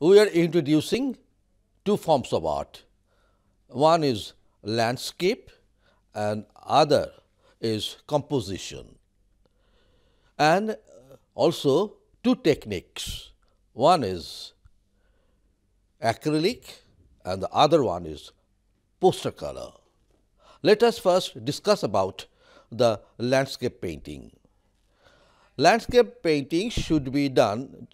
we are introducing two forms of art. One is landscape and other is composition. And also two techniques. One is acrylic and the other one is poster color. Let us first discuss about the landscape painting. Landscape painting should be done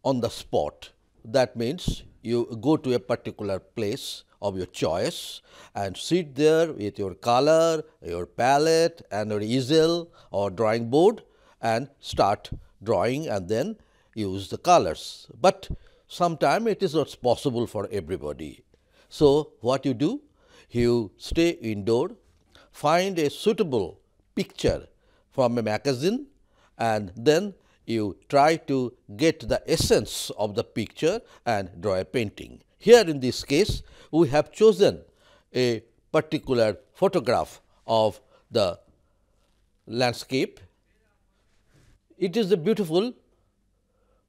on the spot. That means you go to a particular place of your choice and sit there with your color, your palette and your easel or drawing board and start drawing and then use the colors. But sometimes it is not possible for everybody. So, what you do? You stay indoor, find a suitable picture from a magazine and then you try to get the essence of the picture and draw a painting. Here in this case, we have chosen a particular photograph of the landscape. It is a beautiful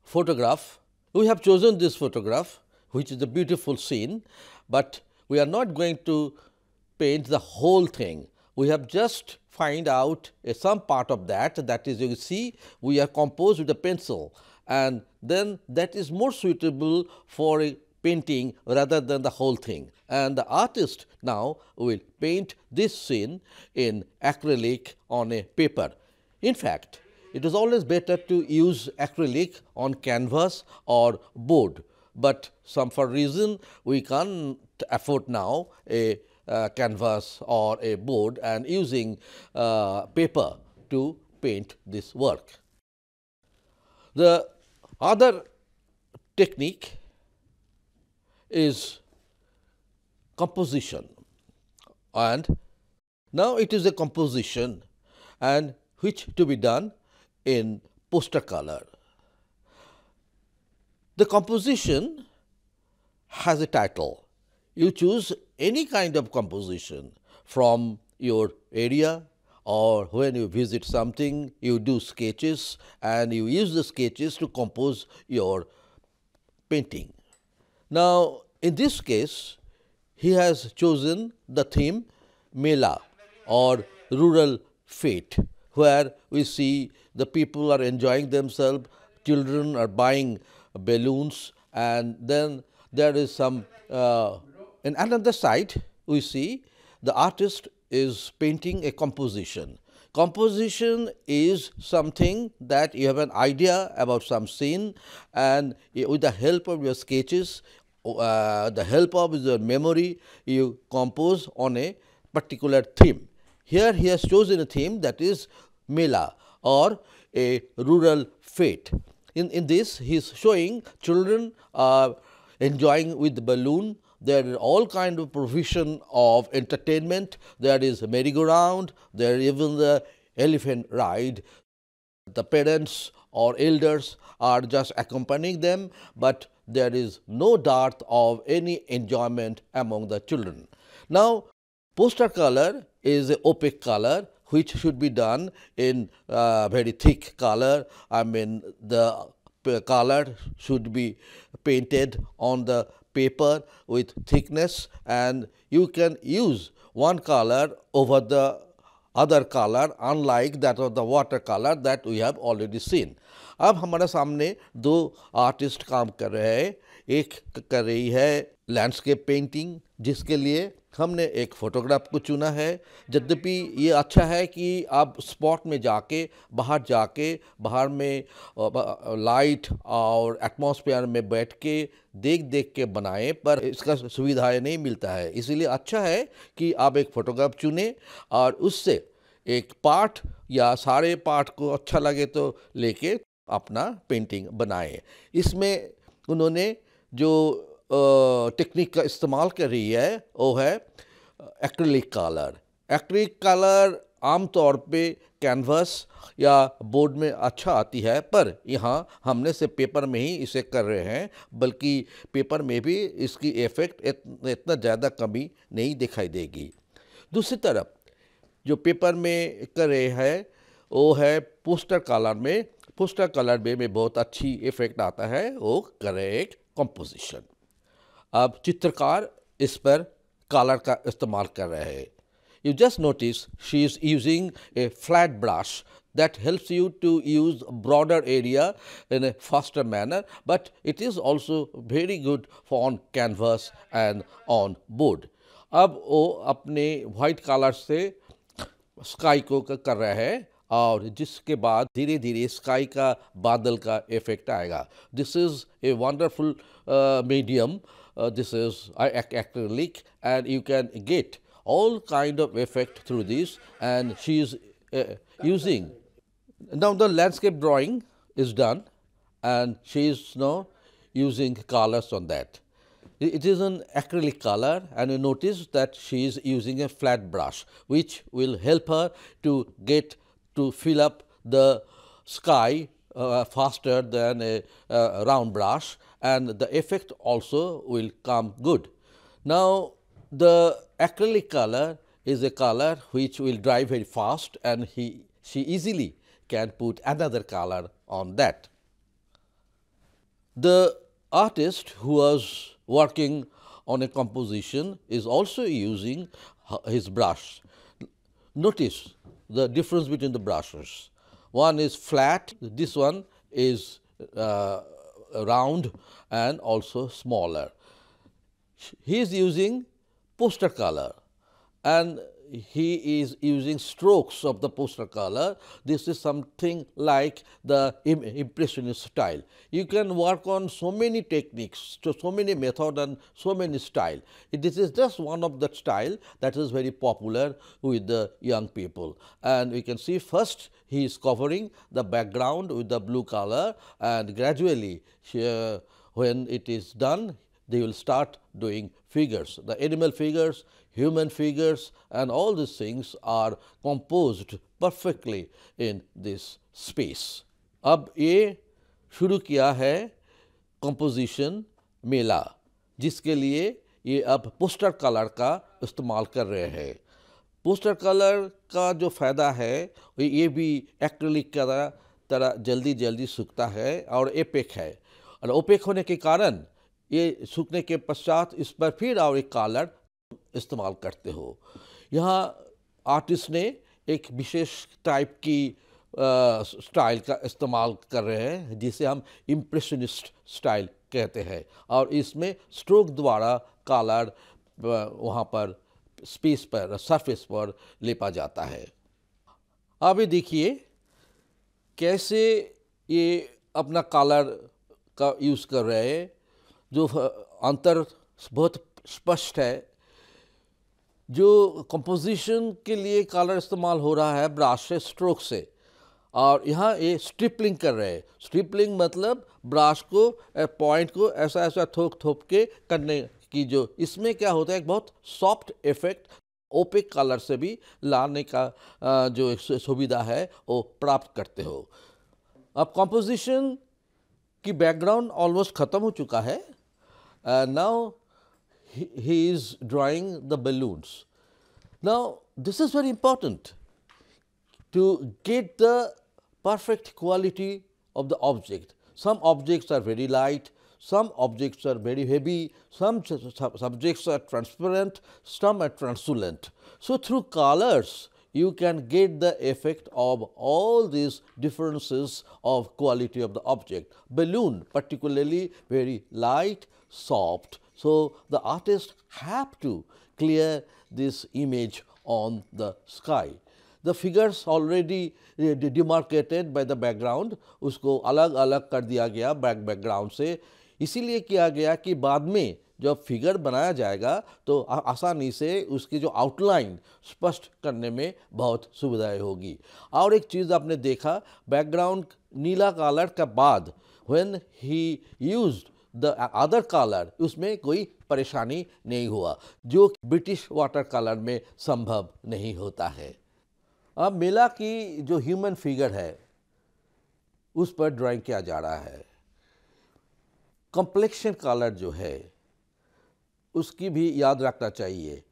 photograph. We have chosen this photograph, which is a beautiful scene, but we are not going to paint the whole thing. We have just find out some part of that is you see we are composed with a pencil and then that is more suitable for a painting rather than the whole thing. And the artist now will paint this scene in acrylic on a paper. In fact, it is always better to use acrylic on canvas or board, but for reason we can't afford now a canvas or a board and using paper to paint this work. The other technique is composition, and now it is a composition and which to be done in poster color. The composition has a title. You choose any kind of composition from your area or when you visit something, you do sketches and you use the sketches to compose your painting. Now, in this case, he has chosen the theme Mela or rural fete, where we see the people are enjoying themselves, children are buying balloons and then there is some in another side, we see the artist is painting a composition. Composition is something that you have an idea about some scene and with the help of your sketches, the help of your memory, you compose on a particular theme. Here he has chosen a theme that is Mela or a rural fete. In this, he is showing children are enjoying with the balloon. There is all kind of provision of entertainment. There is a merry-go-round, there is even the elephant ride. The parents or elders are just accompanying them, but there is no dearth of any enjoyment among the children. Now, poster color is an opaque color which should be done in very thick color. I mean, the color should be painted on the paper with thickness and you can use one color over the other color unlike that of the watercolor that we have already seen. अब हमारे सामने दो artist काम कर रहे हैं. एक कर रही है लैंडस्केप पेंटिंग जिसके लिए हमने एक फ़ोटोग्राफ को चुना है. यद्यपि ये अच्छा है कि आप स्पॉट में जाके बाहर में लाइट और एटमॉस्फेयर में बैठ के देख के बनाएं, पर इसका सुविधाएं नहीं मिलता है. इसीलिए अच्छा है कि आप एक फ़ोटोग्राफ चुनें और उससे एक पार्ट या सारे पार्ट को अच्छा लगे तो लेके अपना पेंटिंग बनाएं. इसमें उन्होंने जो टेक्निक का इस्तेमाल कर रही है वो है एक्रिलिक कलर. एक्रिलिक कलर आमतौर पे कैनवस या बोर्ड में अच्छा आती है, पर यहाँ हमने से पेपर में ही इसे कर रहे हैं, बल्कि पेपर में भी इसकी इफ़ेक्ट इतना ज़्यादा कमी नहीं दिखाई देगी. दूसरी तरफ जो पेपर में कर रहे हैं वो है पोस्टर कलर में. पोस्टर कलर में बहुत अच्छी इफ़ेक्ट आता है. वो कर रहे एक composition. अब चित्रकार इस पर कलर का इस्तेमाल कर रहे हैं. You just notice she is using a flat brush that helps you to use a broader area in a faster manner, but it is also very good for on canvas and on board. अब वो अपने white colour से sky को कर रहा है और जिसके बाद धीरे धीरे स्काई का बादल का इफेक्ट आएगा. This is a wonderful medium. This is acrylic and you can get all kind of effect through this, and she is using. Now the landscape drawing is done and she is now using colors on that. It is an acrylic color and you notice that she is using a flat brush which will help her to get to fill up the sky faster than a round brush, and the effect also will come good. Now the acrylic color is a color which will dry very fast and she easily can put another color on that. The artist who was working on a composition is also using his brush. Notice the difference between the brushes. One is flat, this one is round and also smaller. He is using poster color and he is using strokes of the poster color. This is something like the impressionist style. You can work on so many techniques, so many methods and so many style. This is just one of the style that is very popular with the young people. And we can see first he is covering the background with the blue color, and gradually when it is done they will start doing figures. The animal figures, human figures and all these things are composed perfectly in this space. अब ये शुरू किया है composition मेला, जिसके लिए ये अब poster colour का इस्तेमाल कर रहे हैं. पोस्टर कलर का जो फ़ायदा है ये भी एक्रिलिक का तरह जल्दी सूखता है और एपेक है, और ओपेक होने के कारण ये सूखने के पश्चात इस पर फिर और एक कलर इस्तेमाल करते हो. यहाँ आर्टिस्ट ने एक विशेष टाइप की स्टाइल का इस्तेमाल कर रहे हैं जिसे हम इम्प्रेशनिस्ट स्टाइल कहते हैं, और इसमें स्ट्रोक द्वारा कलर वहाँ पर स्पेस पर सरफेस पर लेपा जाता है. अब ये देखिए कैसे ये अपना कलर का यूज़ कर रहे हैं, जो अंतर बहुत स्पष्ट है. जो कंपोजिशन के लिए कलर इस्तेमाल हो रहा है ब्रश से, स्ट्रोक से, और यहाँ ये स्ट्रिपलिंग कर रहे हैं. स्ट्रिपलिंग मतलब ब्रश को पॉइंट को ऐसा ऐसा थोप के करने की, जो इसमें क्या होता है एक बहुत सॉफ्ट इफेक्ट ओपेक कलर से भी लाने का जो एक सुविधा है वो प्राप्त करते हो. अब कंपोजिशन की बैकग्राउंड ऑलमोस्ट ख़त्म हो चुका है. Now he is drawing the balloons. Now this is very important to get the perfect quality of the object. Some objects are very light, some objects are very heavy, some subjects are transparent, some are translucent. So through colors you can get the effect of all these differences of quality of the object. Balloon particularly very light, soft. So the artist have to clear this image on the sky. The figures already demarcated by the background, उसको अलग अलग कर दिया गया background से. इसीलिए किया गया कि बाद में जब फिगर बनाया जाएगा तो आसानी से उसकी जो आउटलाइन स्पष्ट करने में बहुत सुविधाएं होगी. और एक चीज़ आपने देखा, बैकग्राउंड नीला कलर के बाद when he used the other colour, उसमें कोई परेशानी नहीं हुआ, जो ब्रिटिश वाटर कलर में संभव नहीं होता है. अब मेला की जो ह्यूमन फिगर है उस पर ड्राइंग किया जा रहा है. कॉम्प्लेक्शन कलर जो है उसकी भी याद रखना चाहिए,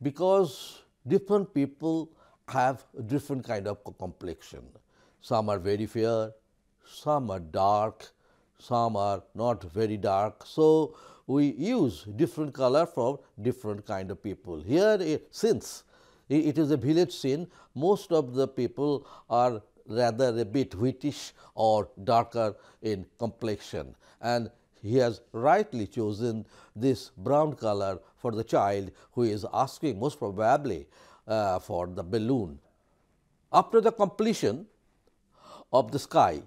because different people have different kind of complexion. Some are very fair, some are dark, some are not very dark. So we use different color for different kind of people. Here, since it is a village scene, most of the people are rather a bit whitish or darker in complexion, and he has rightly chosen this brown color for the child who is asking most probably for the balloon. After the completion of the sky,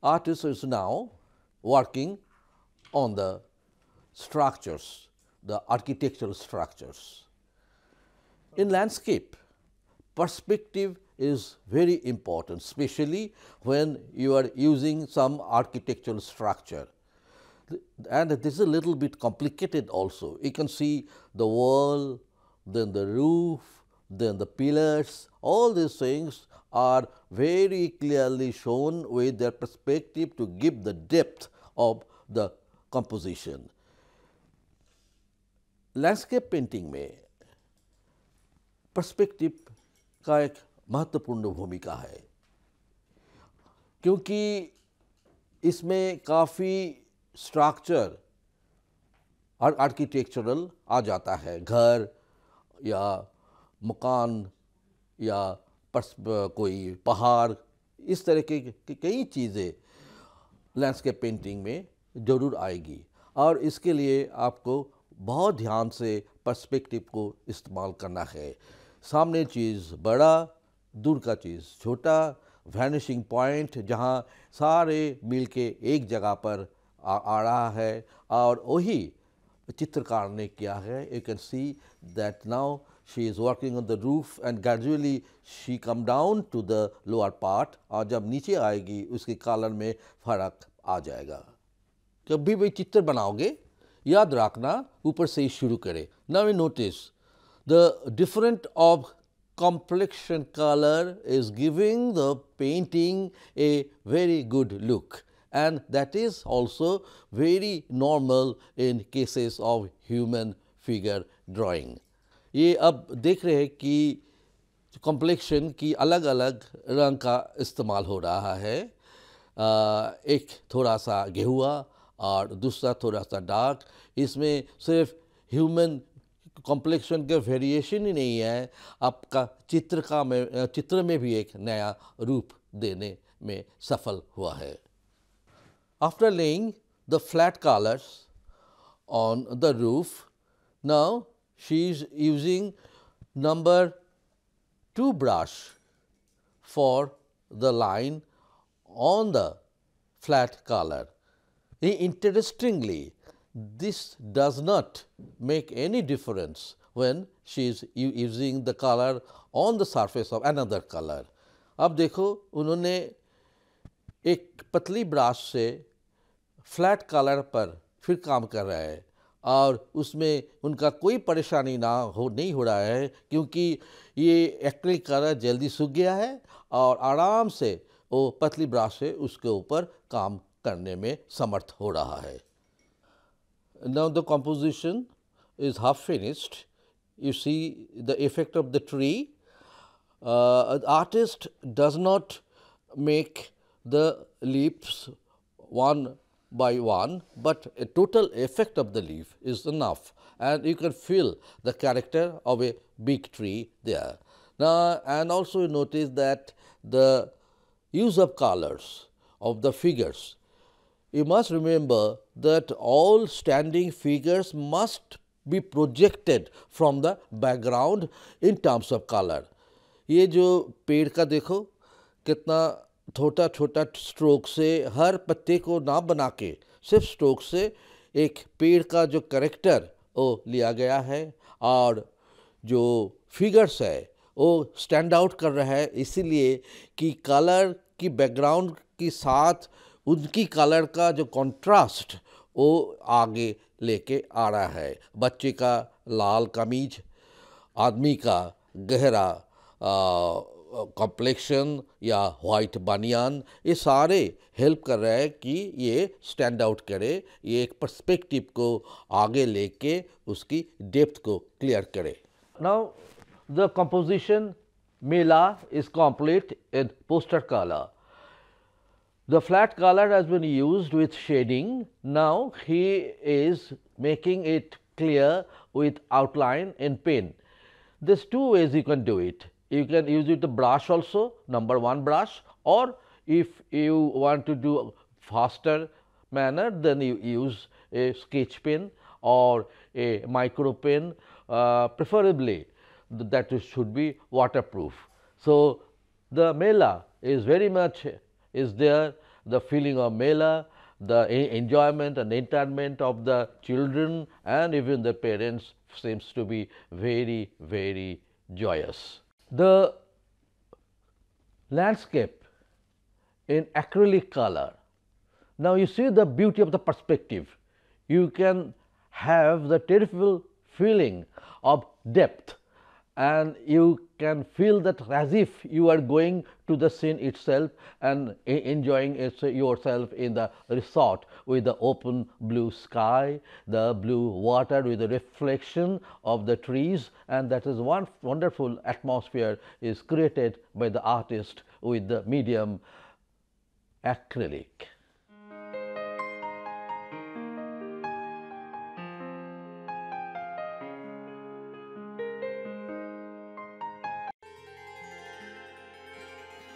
artist is now working on the structures, the architectural structures. In landscape, perspective is very important, especially when you are using some architectural structure. And this is a little bit complicated also. You can see the wall, then the roof, then the pillars, all these things are very clearly shown with their perspective to give the depth of the composition. Landscape painting में perspective का एक महत्वपूर्ण भूमिका है, क्योंकि इसमें काफ़ी structure और आर्किटेक्चरल आ जाता है, घर या मकान या कोई पहाड़, इस तरह के कई चीज़ें लैंडस्केप पेंटिंग में ज़रूर आएगी और इसके लिए आपको बहुत ध्यान से पर्सपेक्टिव को इस्तेमाल करना है। सामने चीज़ बड़ा, दूर का चीज़ छोटा, वैनिशिंग पॉइंट जहाँ सारे मिल के एक जगह पर आ रहा है और वही चित्रकार ने किया है। You can see that now she is working on the roof and gradually she come down to the lower part, और जब नीचे आएगी उसके कलर में फ़र्क आ जाएगा। कभी भी चित्र बनाओगे याद रखना ऊपर से ही शुरू करें। Now we notice the different of complexion color is giving the painting a very good look, and that is also very normal in cases of human figure drawing. ये अब देख रहे हैं कि complexion की अलग अलग रंग का इस्तेमाल हो रहा है, एक थोड़ा सा गेहुआ और दूसरा थोड़ा सा डार्क। इसमें सिर्फ ह्यूमन कॉम्प्लेक्शन के वेरिएशन ही नहीं है, आपका चित्र में भी एक नया रूप देने में सफल हुआ है। After laying the flat colours on the roof, now she is using number 2 brush for the line on the flat color. Interestingly, this does not make any difference when she is using the color on the surface of another color. अब देखो उन्होंने एक पतली brush से flat colour पर फिर काम कर रहा है और उसमें उनका कोई परेशानी नहीं हो रहा है, क्योंकि ये एक्रिलिक कलर जल्दी सूख गया है और आराम से वो पतली ब्रश से उसके ऊपर काम करने में समर्थ हो रहा है। Now the composition is half finished. You see the effect of the tree. The artist does not make the leaves one by one, but a total effect of the leaf is enough, and you can feel the character of a big tree there. Now, and also you notice that the use of colors of the figures. You must remember that all standing figures must be projected from the background in terms of color. ये जो पेड़ का देखो कितना छोटा छोटा stroke से, हर पत्ते को ना बना के सिर्फ स्ट्रोक से एक पेड़ का जो कैरेक्टर वो लिया गया है, और जो फिगर्स है वो स्टैंड आउट कर रहा है इसीलिए कि कलर की बैकग्राउंड के साथ उनकी कलर का जो कंट्रास्ट वो आगे लेके आ रहा है। बच्चे का लाल कमीज, आदमी का गहरा कॉम्प्लेक्शन या वाइट बनियान, ये सारे हेल्प कर रहा है कि ये स्टैंड आउट करे, ये एक पर्सपेक्टिव को आगे लेके उसकी डेप्थ को क्लियर करे। Now the composition Mela is complete in poster colour. The flat color has been used with shading. Now he is making it clear with outline in pen. There's two ways you can do it. You can use it the brush also, number 1 brush, or if you want to do faster manner, then you use a sketch pen or a micro pen, preferably that should be waterproof. So, the Mela is very much is there, the feeling of Mela, the enjoyment and entertainment of the children and even the parents seems to be very, very joyous. The landscape in acrylic color. Now, you see the beauty of the perspective. You can have the terrible feeling of depth, and you can feel that as if you are going to the scene itself and enjoying yourself in the resort with the open blue sky, the blue water with the reflection of the trees, and that is one wonderful atmosphere is created by the artist with the medium acrylic.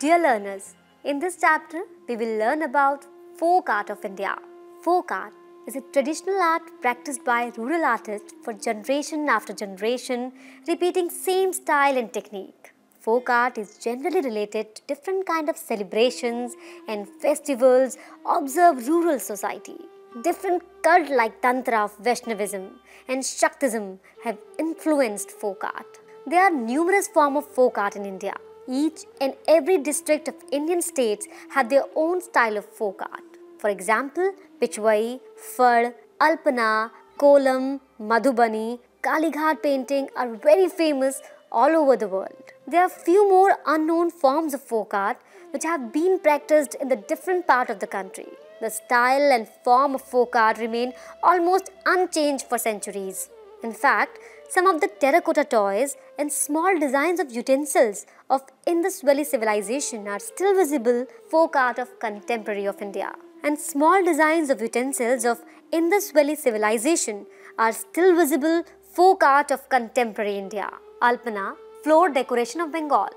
Dear learners, in this chapter we will learn about folk art of India. Folk art is a traditional art practiced by rural artists for generation after generation, repeating same style and technique. Folk art is generally related to different kind of celebrations and festivals observed rural society. Different cult-like tantra of Vaishnavism and Shaktism have influenced folk art. There are numerous forms of folk art in India. Each and every district of Indian states have their own style of folk art. For example, Pichwai, Fad, Alpana, Kolam, Madhubani, Kalighat painting are very famous all over the world. There are few more unknown forms of folk art which have been practiced in the different part of the country. The style and form of folk art remain almost unchanged for centuries. In fact, some of the terracotta toys and small designs of utensils of Indus Valley civilization are still visible folk art of contemporary of India. And small designs of utensils of Indus Valley civilization are still visible folk art of contemporary India. Alpana, floor decoration of Bengal.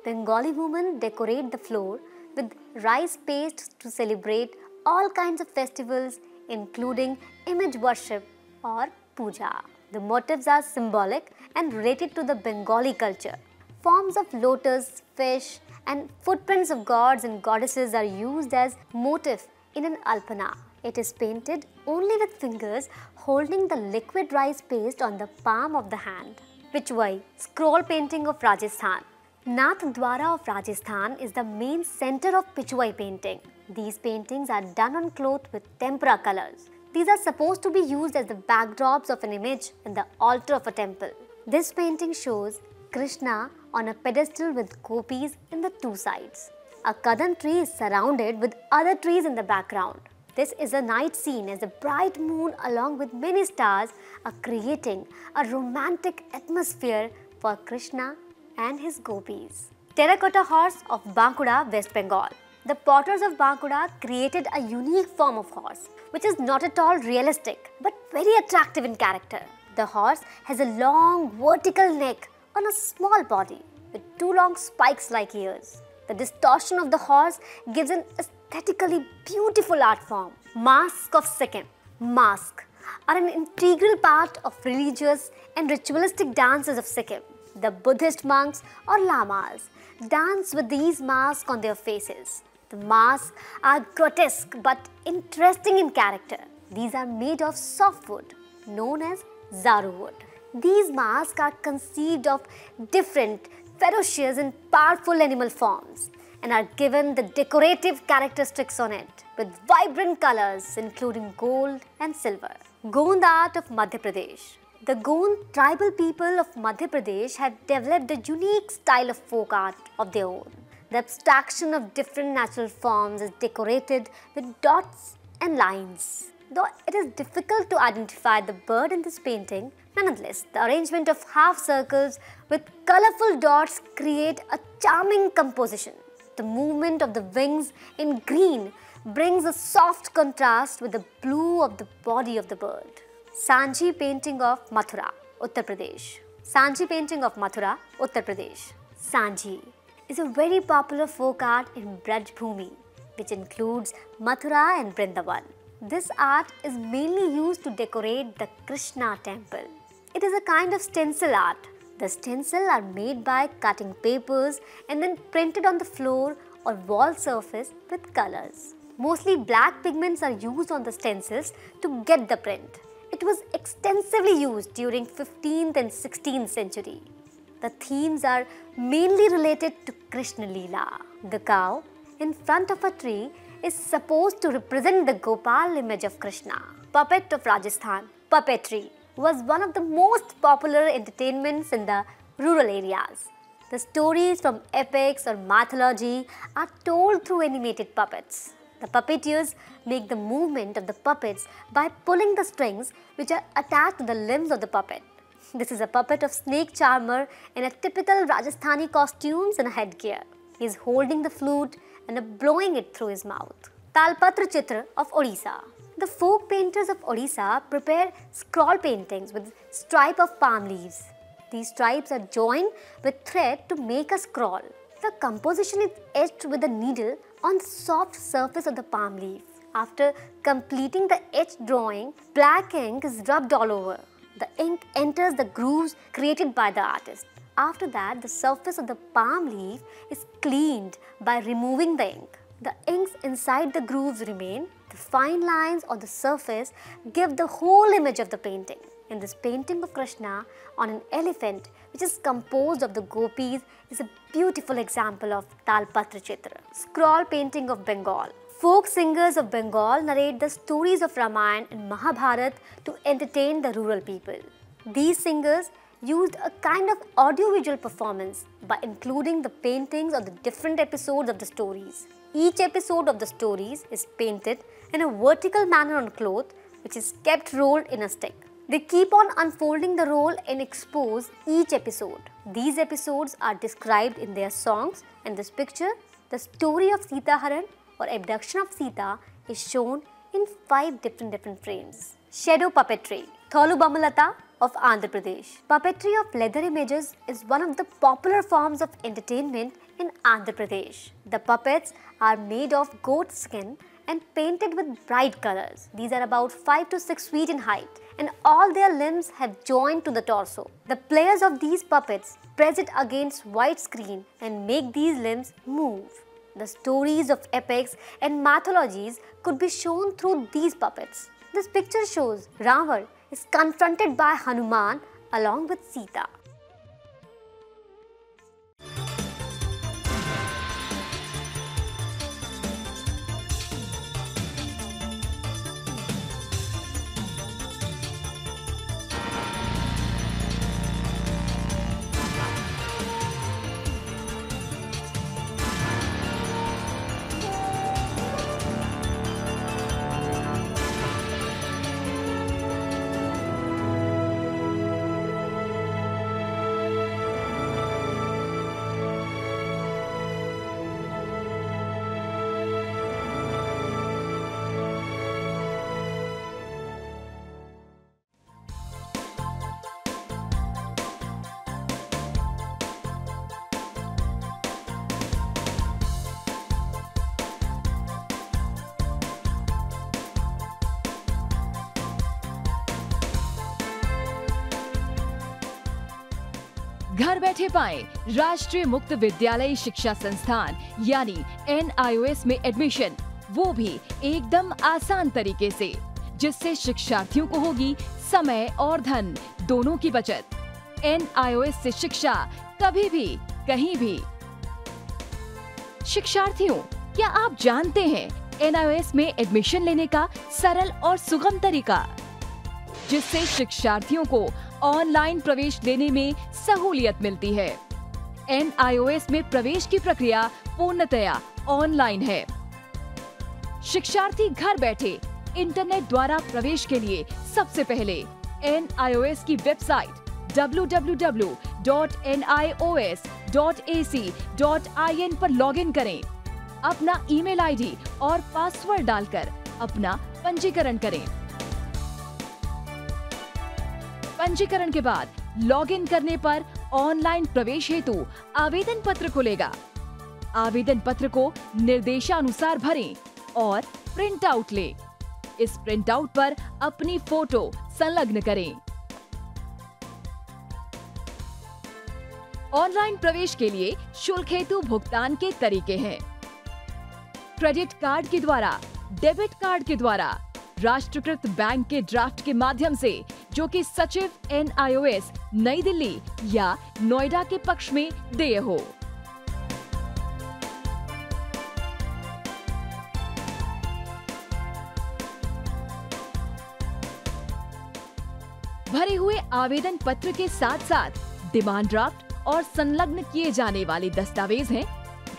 Bengali women decorate the floor with rice paste to celebrate all kinds of festivals including image worship or puja. The motifs are symbolic and related to the Bengali culture. Forms of lotus, fish and footprints of gods and goddesses are used as motif in an alpana. It is painted only with fingers holding the liquid rice paste on the palm of the hand. Pichwai, scroll painting of Rajasthan. Nathdwara of Rajasthan is the main center of Pichwai painting. These paintings are done on cloth with tempera colors. These are supposed to be used as the backdrops of an image in the altar of a temple. This painting shows Krishna on a pedestal with gopis in the two sides. A kadam tree is surrounded with other trees in the background. This is a night scene as the bright moon along with many stars are creating a romantic atmosphere for Krishna and his gopis. Terracotta horse of Bankura, West Bengal. The potters of Bankura created a unique form of horse which is not at all realistic but very attractive in character. The horse has a long vertical neck on a small body with two long spikes like ears. The distortion of the horse gives an aesthetically beautiful art form. Masks of Sikkim. Masks are an integral part of religious and ritualistic dances of Sikkim. The Buddhist monks or lamas dance with these masks on their faces. The masks are grotesque but interesting in character. These are made of soft wood known as zaru wood. These masks are conceived of different ferocious and powerful animal forms and are given the decorative characteristics on it with vibrant colors including gold and silver. Gond art of Madhya Pradesh. The Gond tribal people of Madhya Pradesh have developed a unique style of folk art of their own. The abstraction of different natural forms is decorated with dots and lines. Though it is difficult to identify the bird in this painting, nonetheless, the arrangement of half circles with colorful dots create a charming composition. The movement of the wings in green brings a soft contrast with the blue of the body of the bird. Sanji painting of Mathura, Uttar Pradesh. Sanji painting of Mathura, Uttar Pradesh. Sanji is a very popular folk art in Braj Bhumi, which includes Mathura and Vrindavan. This art is mainly used to decorate the Krishna temple. It is a kind of stencil art. The stencils are made by cutting papers and then printed on the floor or wall surface with colors. Mostly black pigments are used on the stencils to get the print. It was extensively used during 15th and 16th century. The themes are mainly related to Krishna Leela. The cow in front of a tree is supposed to represent the Gopal image of Krishna. Puppet of Rajasthan, puppetry, was one of the most popular entertainments in the rural areas. The stories from epics or mythology are told through animated puppets. The puppeteers make the movement of the puppets by pulling the strings which are attached to the limbs of the puppet. This is a puppet of snake charmer in a typical Rajasthani costumes and a headgear. He is holding the flute and blowing it through his mouth. Talpatra Chitra of Odisha. The folk painters of Odisha prepare scroll paintings with stripe of palm leaves. These stripes are joined with thread to make a scroll. The composition is etched with a needle on the soft surface of the palm leaf. After completing the etched drawing, black ink is rubbed all over. The ink enters the grooves created by the artist. After that, the surface of the palm leaf is cleaned by removing the ink. The inks inside the grooves remain. The fine lines on the surface give the whole image of the painting. In this painting of Krishna on an elephant, which is composed of the gopis, is a beautiful example of Talpatra Chitra. Scroll painting of Bengal. Folk singers of Bengal narrate the stories of Ramayana and Mahabharata to entertain the rural people. These singers used a kind of audiovisual performance by including the paintings of the different episodes of the stories. Each episode of the stories is painted in a vertical manner on cloth, which is kept rolled in a stick. They keep on unfolding the roll and expose each episode. These episodes are described in their songs. In this picture, the story of Sita Haran or abduction of Sita is shown in 5 different frames. Shadow puppetry. Tholu Bamalata of Andhra Pradesh. Puppetry of leather images is one of the popular forms of entertainment in Andhra Pradesh. The puppets are made of goat skin and painted with bright colors. These are about 5 to 6 feet in height and all their limbs have joined to the torso. The players of these puppets press it against white screen and make these limbs move. The stories of epics and mythologies could be shown through these puppets. This picture shows Ravan is confronted by Hanuman along with Sita. घर बैठे पाएं राष्ट्रीय मुक्त विद्यालय शिक्षा संस्थान यानी NIOS में एडमिशन, वो भी एकदम आसान तरीके से, जिससे शिक्षार्थियों को होगी समय और धन दोनों की बचत। NIOS से शिक्षा कभी भी कहीं भी। शिक्षार्थियों, क्या आप जानते हैं NIOS में एडमिशन लेने का सरल और सुगम तरीका, जिससे शिक्षार्थियों को ऑनलाइन प्रवेश लेने में सहूलियत मिलती है। NIOS में प्रवेश की प्रक्रिया पूर्णतया ऑनलाइन है। शिक्षार्थी घर बैठे इंटरनेट द्वारा प्रवेश के लिए सबसे पहले NIOS की वेबसाइट www.nios.in www.ncc.in पर लॉगिन करें। अपना ईमेल आईडी और पासवर्ड डालकर अपना पंजीकरण करें। पंजीकरण के बाद लॉगिन करने पर ऑनलाइन प्रवेश हेतु आवेदन पत्र खुलेगा। आवेदन पत्र को निर्देशानुसार भरें और प्रिंट आउट लें। इस प्रिंट आउट पर अपनी फोटो संलग्न करें। ऑनलाइन प्रवेश के लिए शुल्क हेतु भुगतान के तरीके हैं: क्रेडिट कार्ड के द्वारा, डेबिट कार्ड के द्वारा, राष्ट्रीयकृत बैंक के ड्राफ्ट के माध्यम से, जो कि सचिव NIOS नई दिल्ली या नोएडा के पक्ष में देय हो। भरे हुए आवेदन पत्र के साथ साथ डिमांड ड्राफ्ट और संलग्न किए जाने वाले दस्तावेज हैं: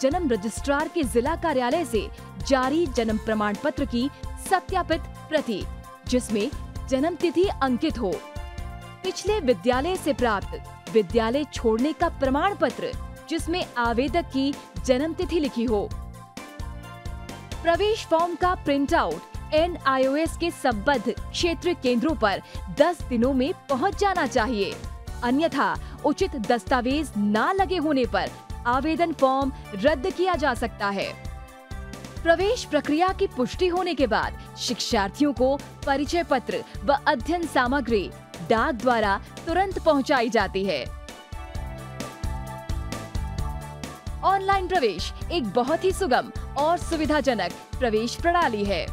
जन्म रजिस्ट्रार के जिला कार्यालय से जारी जन्म प्रमाण पत्र की सत्यापित प्रति, जिसमें जन्म तिथि अंकित हो, पिछले विद्यालय से प्राप्त विद्यालय छोड़ने का प्रमाण पत्र, जिसमें आवेदक की जन्म तिथि लिखी हो। प्रवेश फॉर्म का प्रिंट आउट NIOS के संबद्ध क्षेत्रीय केंद्रों पर 10 दिनों में पहुंच जाना चाहिए, अन्यथा उचित दस्तावेज ना लगे होने पर आवेदन फॉर्म रद्द किया जा सकता है। प्रवेश प्रक्रिया की पुष्टि होने के बाद शिक्षार्थियों को परिचय पत्र व अध्ययन सामग्री डाक द्वारा तुरंत पहुंचाई जाती है। ऑनलाइन प्रवेश एक बहुत ही सुगम और सुविधाजनक प्रवेश प्रणाली है।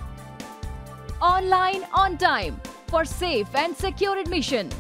Online on time for safe and secure admission.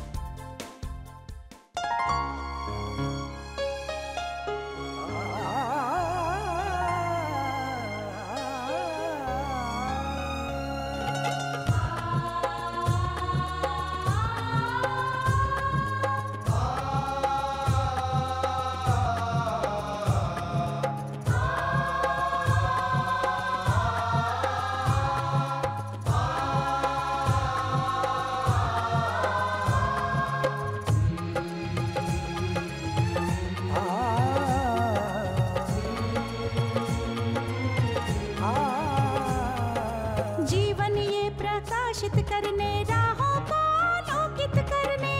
करने राहों को आलोकित करने,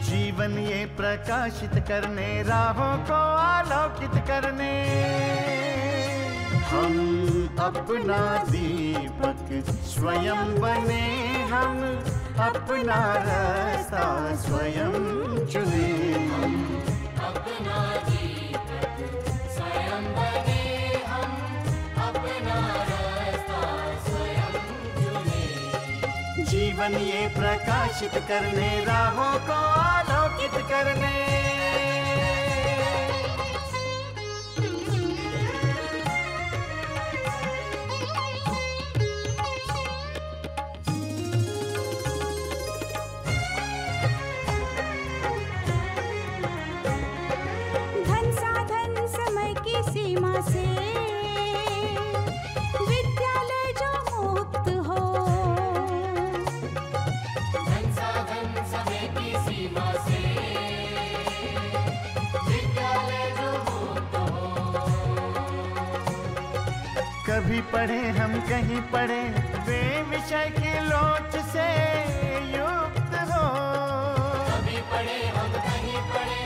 जीवन ये प्रकाशित करने राहों को आलोकित करने, हम अपना दीपक स्वयं बने, हम अपना रास्ता स्वयं चुने, हम अपना दीपक स्वयं बने, हम अपना जीवन ये प्रकाशित करने राहों को आलोकित करने। धन साधन समय की सीमा से विद्यालय जो मुक्त हो, कभी पढ़े हम कहीं पढ़े वे विषय की लोच से युक्त हो, कभी पढ़े हम कहीं पढ़े